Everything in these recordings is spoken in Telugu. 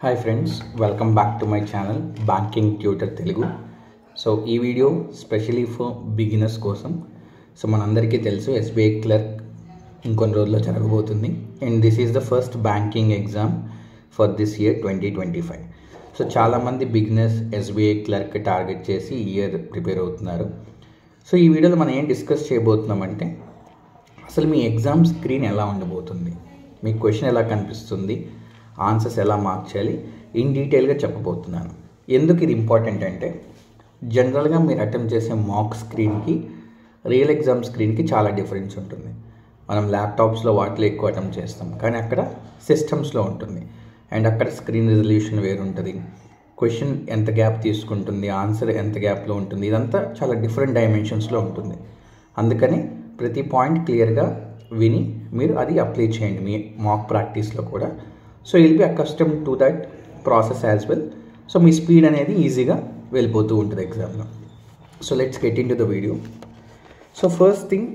Hi friends, welcome back to my channel Banking Tutor Telugu. So ఈ వీడియో స్పెషల్లీ ఫర్ బిగినర్స్ కోసం. సో మనందరికీ తెలుసు SBI క్లర్క్ ఇంకొన్ని రోజుల్లో జరగబోతుంది and this is the first banking exam for this year 2025. So చాలామంది బిగినర్స్ SBI క్లర్క్ టార్గెట్ చేసి ఈ ఇయర్ ప్రిపేర్ అవుతున్నారు. సో ఈ వీడియోలో మనం ఏం డిస్కస్ చేయబోతున్నామంటే అసలు మీ ఎగ్జామ్ స్క్రీన్ ఎలా ఉండబోతుంది, మీ క్వశ్చన్ ఎలా కనిపిస్తుంది, ఆన్సర్స్ ఎలా మార్క్ చేయాలి ఇన్ డీటెయిల్గా చెప్పబోతున్నాను. ఎందుకు ఇది ఇంపార్టెంట్ అంటే జనరల్గా మీరు అటెంప్ట్ చేసే మాక్ స్క్రీన్కి రియల్ ఎగ్జామ్ స్క్రీన్కి చాలా డిఫరెన్స్ ఉంటుంది. మనం ల్యాప్టాప్స్లో వాటిలో ఎక్కువ అటెంప్ట్ చేస్తాం, కానీ అక్కడ సిస్టమ్స్లో ఉంటుంది అండ్ అక్కడ స్క్రీన్ రిజల్యూషన్ వేరు ఉంటుంది, క్వశ్చన్ ఎంత గ్యాప్ తీసుకుంటుంది, ఆన్సర్ ఎంత గ్యాప్లో ఉంటుంది, ఇదంతా చాలా డిఫరెంట్ డైమెన్షన్స్లో ఉంటుంది. అందుకని ప్రతి పాయింట్ క్లియర్గా విని మీరు అది అప్లై చేయండి మీ మాక్ ప్రాక్టీస్లో కూడా. So will be accustom to that process as well. So me speed అనేది ఈజీగా వెళ్ళిపోతూ ఉంటుంది ఎగ్జామ్లో. So let's get in to the video. So first thing,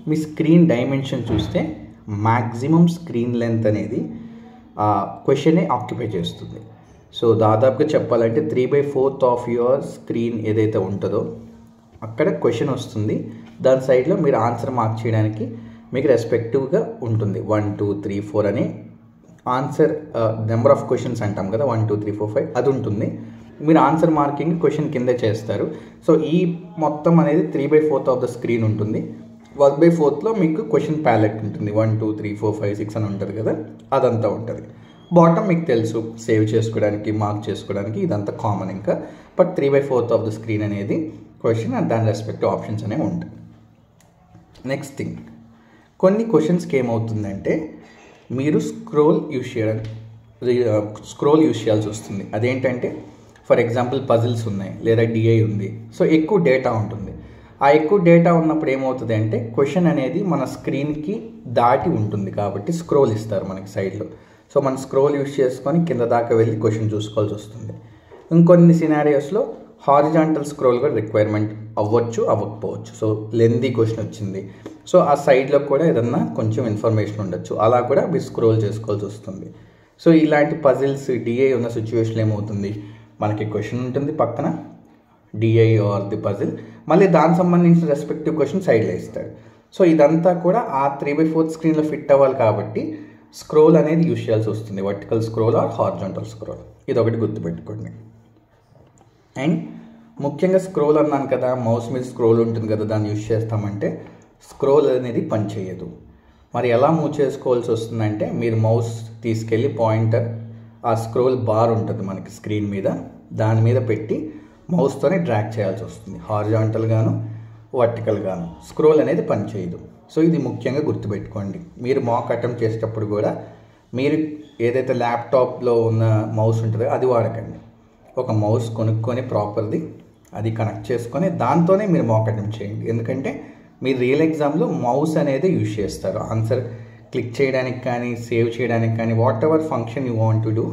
me screen dimension చూస్తే మ్యాక్సిమం స్క్రీన్ లెంత్ అనేది క్వశ్చనే ఆక్యుపై చేస్తుంది. సో దాదాపుగా చెప్పాలంటే 3/4 ఆఫ్ యువర్ స్క్రీన్ ఏదైతే ఉంటుందో అక్కడ క్వశ్చన్ వస్తుంది. దాని సైడ్లో మీరు ఆన్సర్ మార్క్ చేయడానికి మీకు రెస్పెక్టివ్గా ఉంటుంది. 1 2 3 4 అనే ఆన్సర్ నెంబర్ ఆఫ్ క్వశ్చన్స్ అంటాం కదా, 1 2 3 4 5 అది ఉంటుంది. మీరు ఆన్సర్ మార్కింగ్ క్వశ్చన్ కింద చేస్తారు. సో ఈ మొత్తం అనేది 3/4 ఆఫ్ ద స్క్రీన్ ఉంటుంది. 1/4లో మీకు క్వశ్చన్ ప్యాలెట్ ఉంటుంది, 1 2 3 4 5 6 అని ఉంటుంది కదా, అదంతా ఉంటుంది. బాటమ్ మీకు తెలుసు సేవ్ చేసుకోవడానికి, మార్క్ చేసుకోవడానికి, ఇదంతా కామన్. ఇంకా బట్ 3/4 ఆఫ్ ద స్క్రీన్ అనేది క్వశ్చన్ అండ్ దాని రెస్పెక్టివ్ ఆప్షన్స్ అనేవి ఉంటాయి. నెక్స్ట్ థింగ్, కొన్ని క్వశ్చన్స్కి ఏమవుతుందంటే మీరు స్క్రోల్ యూజ్ చేయాల్సి వస్తుంది. అదేంటంటే ఫర్ ఎగ్జాంపుల్ పజిల్స్ ఉన్నాయి లేదా డిఐ ఉంది, సో ఎక్కువ డేటా ఉంటుంది. ఆ ఎక్కువ డేటా ఉన్నప్పుడు ఏమవుతుంది అంటే క్వశ్చన్ అనేది మన స్క్రీన్కి దాటి ఉంటుంది కాబట్టి స్క్రోల్ ఇస్తారు మనకి సైడ్లో. సో మనం స్క్రోల్ యూజ్ చేసుకొని కింద దాకా వెళ్ళి క్వశ్చన్ చూసుకోవాల్సి వస్తుంది. ఇంకొన్ని సినారియోస్లో హారిజాంటల్ స్క్రోల్ కూడా రిక్వైర్మెంట్ అవ్వచ్చు, అవ్వకపోవచ్చు. సో లెందీ క్వశ్చన్ వచ్చింది, సో ఆ సైడ్లో కూడా ఏదన్నా కొంచెం ఇన్ఫర్మేషన్ ఉండొచ్చు, అలా కూడా మీరు స్క్రోల్ చేసుకోవాల్సి వస్తుంది. సో ఇలాంటి పజిల్స్ డిఐ ఉన్న సిచ్యువేషన్ ఏమవుతుంది, మనకి క్వశ్చన్ ఉంటుంది పక్కన డిఐ ఆర్ ది పజిల్, మళ్ళీ దానికి సంబంధించిన రెస్పెక్టివ్ క్వశ్చన్ సైడ్లో ఇస్తాడు. సో ఇదంతా కూడా ఆ 3/4 స్క్రీన్లో ఫిట్ అవ్వాలి కాబట్టి స్క్రోల్ అనేది యూజ్ చేయాల్సి వస్తుంది, vertical scroll or horizontal scroll. ఇది ఒకటి గుర్తుపెట్టుకోండి. అండ్ ముఖ్యంగా స్క్రోల్ అన్నాను కదా, మౌస్ మీద స్క్రోల్ ఉంటుంది కదా, దాన్ని యూజ్ చేస్తామంటే స్క్రోల్ అనేది పనిచేయదు. మరి ఎలా మూవ్ చేసుకోవాల్సి వస్తుందంటే మీరు మౌస్ తీసుకెళ్ళి పాయింటర్, ఆ స్క్రోల్ బార్ ఉంటుంది మనకి స్క్రీన్ మీద, దాని మీద పెట్టి మౌస్తోనే డ్రాగ్ చేయాల్సి వస్తుంది, హారిజాంటల్గాను వర్టికల్గాను. స్క్రోల్ అనేది పనిచేయదు. సో ఇది ముఖ్యంగా గుర్తుపెట్టుకోండి. మీరు మాక్ అటెంప్ట్ చేసేటప్పుడు కూడా మీరు ఏదైతే ల్యాప్టాప్లో ఉన్న మౌస్ ఉంటుందో అది వాడకండి. ఒక మౌస్ కొనుక్కొని ప్రాపర్ది అది కనెక్ట్ చేసుకొని దాంతోనే మీరు మాక్ అటెంప్ట్ చేయండి. ఎందుకంటే మీరు రియల్ ఎగ్జామ్లో మౌస్ అనేది యూజ్ చేస్తారు ఆన్సర్ క్లిక్ చేయడానికి కానీ, సేవ్ చేయడానికి కానీ, whatever function you want to do,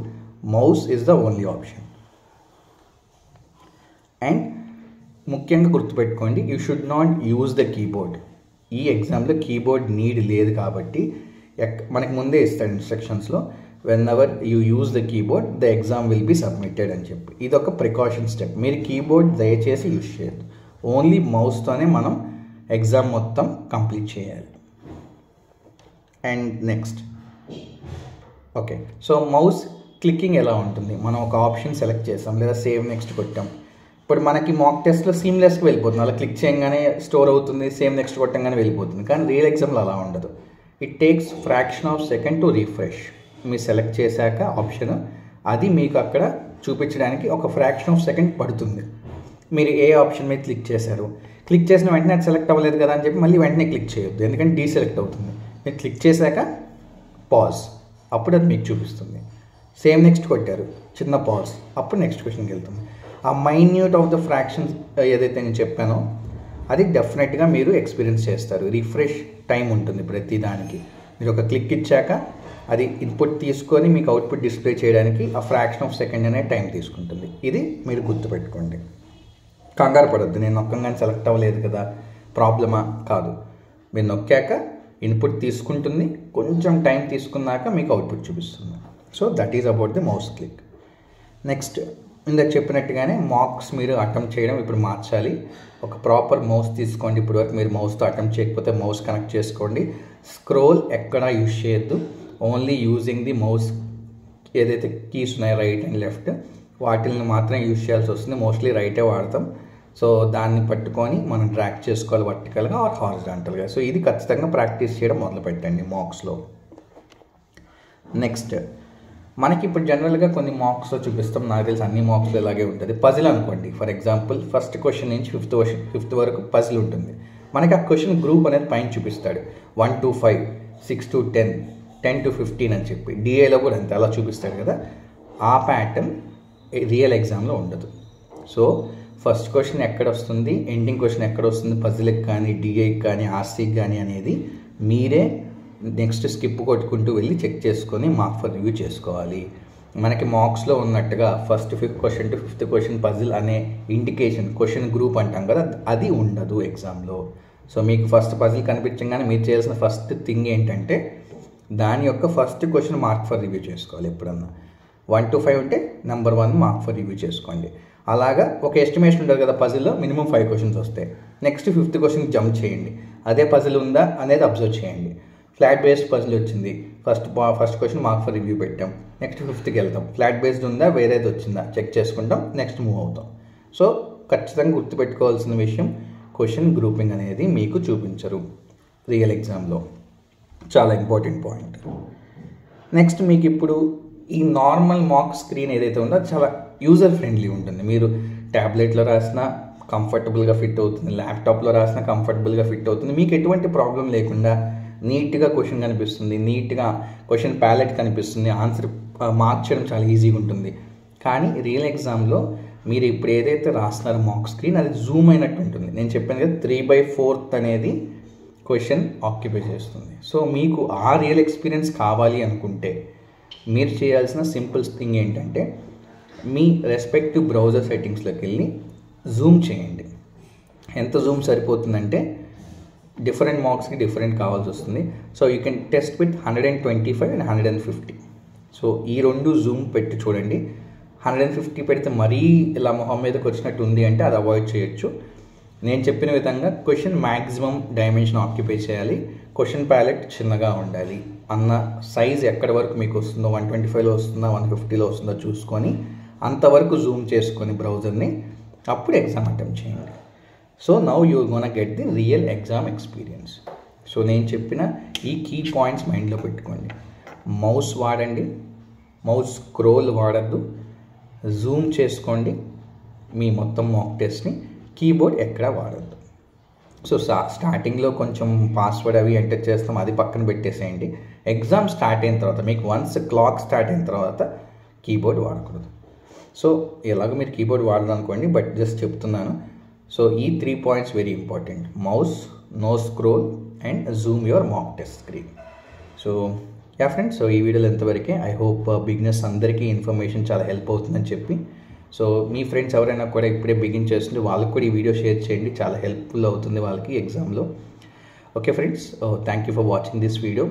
mouse is the only option. And ముఖ్యంగా గుర్తుపెట్టుకోండి, you should not use the keyboard. ఈ ఎగ్జామ్లో కీబోర్డ్ నీడ్ లేదు కాబట్టి మనకి ముందే ఇస్తాడు ఇన్స్ట్రక్షన్స్లో, whenever you use the keyboard the exam will be submitted అని చెప్పి. ఇది ఒక ప్రికాషన్ స్టెప్. మీరు కీబోర్డ్ దయచేసి యూజ్ చేయొద్దు, ఓన్లీ మౌస్తోనే మనం ఎగ్జామ్ మొత్తం కంప్లీట్ చేయాలి. And next, okay, so mouse clicking ఎలా ఉంటుంది, మనం ఒక ఆప్షన్ సెలెక్ట్ చేసాం లేదా సేవ్ నెక్స్ట్ కొట్టాం, ఇప్పుడు మనకి మాక్ టెస్ట్లో సీమ్లెస్గా వెళ్ళిపోతుంది, అలా క్లిక్ చేయగానే స్టోర్ అవుతుంది, సేవ్ నెక్స్ట్ కొట్టంగానే వెళ్ళిపోతుంది. కానీ రియల్ ఎగ్జామ్లో అలా ఉండదు. It takes fraction of second to refresh. మీరు సెలెక్ట్ చేశాక ఆప్షన్ అది మీకు అక్కడ చూపించడానికి ఒక ఫ్రాక్షన్ ఆఫ్ సెకండ్ పడుతుంది. మీరు ఏ ఆప్షన్ మీద క్లిక్ చేశారు, క్లిక్ చేసిన వెంటనే అది సెలెక్ట్ అవ్వలేదు కదా అని చెప్పి మళ్ళీ వెంటనే క్లిక్ చేయొద్దు, ఎందుకంటే డీసెలెక్ట్ అవుతుంది. మీరు క్లిక్ చేశాక పాజ్, అప్పుడు అది మీకు చూపిస్తుంది. సేమ్ నెక్స్ట్ కొట్టారు, చిన్న పాజ్, అప్పుడు నెక్స్ట్ క్వశ్చన్కి వెళ్తుంది. ఆ మైన్యూట్ ఆఫ్ ద ఫ్రాక్షన్స్ ఏదైతే నేను చెప్పానో అది డెఫినెట్గా మీరు ఎక్స్పీరియన్స్ చేస్తారు. రిఫ్రెష్ టైం ఉంటుంది ప్రతి దానికి. మీరు ఒక క్లిక్ ఇచ్చాక అది ఇన్పుట్ తీసుకొని మీకు అవుట్పుట్ డిస్ప్లే చేయడానికి ఆ ఫ్రాక్షన్ ఆఫ్ సెకండ్ అనే టైం తీసుకుంటుంది. ఇది మీరు గుర్తుపెట్టుకోండి. కంగారు పడద్దు, నేను నొక్కంగానే సెలెక్ట్ అవ్వలేదు కదా ప్రాబ్లమా, కాదు. మీరు నొక్కాక ఇన్పుట్ తీసుకుంటుంది, కొంచెం టైం తీసుకున్నాక మీకు అవుట్పుట్ చూపిస్తుంది. So that is about the mouse click. Next ఇందాక చెప్పినట్టుగానే మార్క్స్ మీరు అటెంప్ట్ చేయడం ఇప్పుడు మార్చాలి. ఒక ప్రాపర్ మౌస్ తీసుకోండి. ఇప్పటివరకు మీరు మౌస్తో అటెంప్ట్ చేయకపోతే మౌస్ కనెక్ట్ చేసుకోండి. స్క్రోల్ ఎక్కడ యూజ్ చేయొద్దు. ఓన్లీ యూజింగ్ ది మౌస్ ఏదైతే కీస్ ఉన్నాయో రైట్ అండ్ లెఫ్ట్ వాటిని మాత్రం యూజ్ చేయాల్సి వస్తుంది. మోస్ట్లీ రైటే వాడతాం. సో దాన్ని పట్టుకొని మనం ట్రాక్ చేసుకోవాలి వర్టికల్గా ఆర్ హారిజాంటల్గా. సో ఇది ఖచ్చితంగా ప్రాక్టీస్ చేయడం మొదలు పెట్టండి మార్క్స్లో. నెక్స్ట్ మనకి ఇప్పుడు జనరల్గా కొన్ని మార్క్స్లో చూపిస్తాం. నాకు తెలిసి అన్ని మార్క్స్లో ఇలాగే ఉంటుంది. పజిల్ అనుకోండి. ఫర్ ఎగ్జాంపుల్ ఫస్ట్ క్వశ్చన్ నుంచి ఫిఫ్త్ వరకు పజిల్ ఉంటుంది. మనకి ఆ క్వశ్చన్ గ్రూప్ అనేది పైన చూపిస్తాడు. 1 to 5, 6 to 10, 10 to 15 అని చెప్పి. డిఏలో కూడా అంతే అలా చూపిస్తాడు కదా. ఆ ప్యాటర్న్ రియల్ ఎగ్జామ్లో ఉండదు. సో ఫస్ట్ క్వశ్చన్ ఎక్కడ వస్తుంది, ఎండింగ్ క్వశ్చన్ ఎక్కడ వస్తుంది, పజిల్కి కానీ డిఏకి కానీ ఆర్సీకి కానీ అనేది మీరే నెక్స్ట్ స్కిప్ కొట్టుకుంటూ వెళ్ళి చెక్ చేసుకొని మార్క్ ఫర్ రివ్యూ చేసుకోవాలి. మనకి మార్క్స్లో ఉన్నట్టుగా first 5th question to 5th question puzzle అనే ఇండికేషన్ క్వశ్చన్ గ్రూప్ అంటాం కదా, అది ఉండదు ఎగ్జామ్లో. సో మీకు ఫస్ట్ పజిల్ కనిపించగానే మీరు చేయాల్సిన ఫస్ట్ థింగ్ ఏంటంటే దాని యొక్క first question mark for review చేసుకోవాలి. ఎప్పుడన్నా 1 to 5 ఉంటే నెంబర్ 1 మార్క్ ఫర్ రివ్యూ చేసుకోండి. అలాగా ఒక ఎస్టిమేషన్ ఉంటుంది కదా, పజిల్లో మినిమం 5 క్వశ్చన్స్ వస్తాయి. నెక్స్ట్ 5th క్వశ్చన్కి జంప్ చేయండి. అదే పజిల్ ఉందా అనేది అబ్జర్వ్ చేయండి. ఫ్లాట్ బేస్డ్ పజిల్ వచ్చింది, first question mark for review పెట్టాం. నెక్స్ట్ 5thకి వెళ్తాం. ఫ్లాట్ బేస్డ్ ఉందా, వేరేది వచ్చిందా చెక్ చేసుకుంటాం, నెక్స్ట్ మూవ్ అవుతాం. సో ఖచ్చితంగా గుర్తుపెట్టుకోవాల్సిన విషయం క్వశ్చన్ గ్రూపింగ్ అనేది మీకు చూపించరు రియల్ ఎగ్జామ్లో. చాలా ఇంపార్టెంట్ పాయింట్. నెక్స్ట్ మీకు ఇప్పుడు ఈ నార్మల్ మార్క్ స్క్రీన్ ఏదైతే ఉందో చాలా యూజర్ ఫ్రెండ్లీ ఉంటుంది. మీరు ట్యాబ్లెట్లో రాసినా కంఫర్టబుల్గా ఫిట్ అవుతుంది, ల్యాప్టాప్లో రాసినా కంఫర్టబుల్గా ఫిట్ అవుతుంది. మీకు ఎటువంటి ప్రాబ్లం లేకుండా నీట్గా క్వశ్చన్ కనిపిస్తుంది, నీట్గా క్వశ్చన్ ప్యాలెట్ కనిపిస్తుంది, ఆన్సర్ మార్క్ చేయడం చాలా ఈజీగా ఉంటుంది. కానీ రియల్ ఎగ్జామ్లో మీరు ఇప్పుడు ఏదైతే రాస్తున్నారో మార్క్ స్క్రీన్ అది జూమ్ అయినట్టు ఉంటుంది. నేను చెప్పాను కదా 3/4 అనేది క్వశ్చన్ ఆక్యుపై చేస్తుంది. సో మీకు ఆ రియల్ ఎక్స్పీరియన్స్ కావాలి అనుకుంటే మీరు చేయాల్సిన సింపుల్ థింగ్ ఏంటంటే మీ రెస్పెక్టివ్ బ్రౌజర్ సెట్టింగ్స్లోకి వెళ్ళి జూమ్ చేయండి. ఎంత జూమ్ సరిపోతుందంటే డిఫరెంట్ మార్క్స్కి డిఫరెంట్ కావాల్సి వస్తుంది. So you can test with 125 and 150. So ఈ రెండు జూమ్ పెట్టి చూడండి. 150 పెడితే మరీ ఇలా మొహం మీదకి వచ్చినట్టు ఉంది అంటే అది అవాయిడ్ చేయొచ్చు. నేను చెప్పిన విధంగా క్వశ్చన్ మ్యాక్సిమం డైమెన్షన్ ఆక్యుపై చేయాలి, క్వశ్చన్ ప్యాలెట్ చిన్నగా ఉండాలి అన్న సైజ్ ఎక్కడి వరకు మీకు వస్తుందో 125లో వస్తుందా 150లో వస్తుందో చూసుకొని అంతవరకు జూమ్ చేసుకొని బ్రౌజర్ని అప్పుడు ఎగ్జామ్ అటెంప్ట్ చేయండి. So now you gonna get the real exam experience. So నేను చెప్పిన ఈ కీ పాయింట్స్ మైండ్లో పెట్టుకోండి. మౌస్ వాడండి, మౌస్ స్క్రోల్ వాడద్దు, జూమ్ చేసుకోండి మీ మొత్తం మాక్ టెస్ట్ని, కీబోర్డ్ ఎక్కడా వాడద్దు. సో స్టార్టింగ్లో కొంచెం పాస్వర్డ్ అవి ఎంటర్ చేస్తాం, అది పక్కన పెట్టేసేయండి. ఎగ్జామ్ స్టార్ట్ అయిన తర్వాత మీకు వన్స్ క్లాక్ స్టార్ట్ అయిన తర్వాత కీబోర్డ్ వాడకూడదు. సో ఎలాగో మీరు కీబోర్డ్ వాడదనుకోండి, బట్ జస్ట్ చెప్తున్నాను. సో ఈ 3 points very important: mouse, no scroll and zoom your mock test screen. So ya friends, so ఈ వీడియోలో ఎంతవరకే. ఐ హోప్ బిగినర్స్ అందరికీ ఇన్ఫర్మేషన్ చాలా హెల్ప్ అవుతుందని చెప్పి. సో మీ ఫ్రెండ్స్ ఎవరైనా కూడా ఇప్పుడే బిగిన్ చేస్తుంటే వాళ్ళకి కూడా ఈ వీడియో షేర్ చేయండి, చాలా హెల్ప్ఫుల్ అవుతుంది వాళ్ళకి ఎగ్జామ్లో. Okay friends, thank you for watching this video.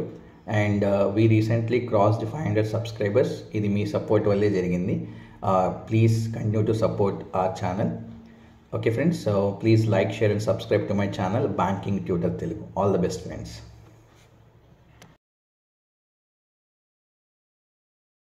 And we recently crossed 500 subscribers. ఇది మీ సపోర్ట్ వల్లే జరిగింది. Please continue to support our channel. Okay friends, so please like, share and subscribe to my channel Banking Tutor Telugu. All the best friends.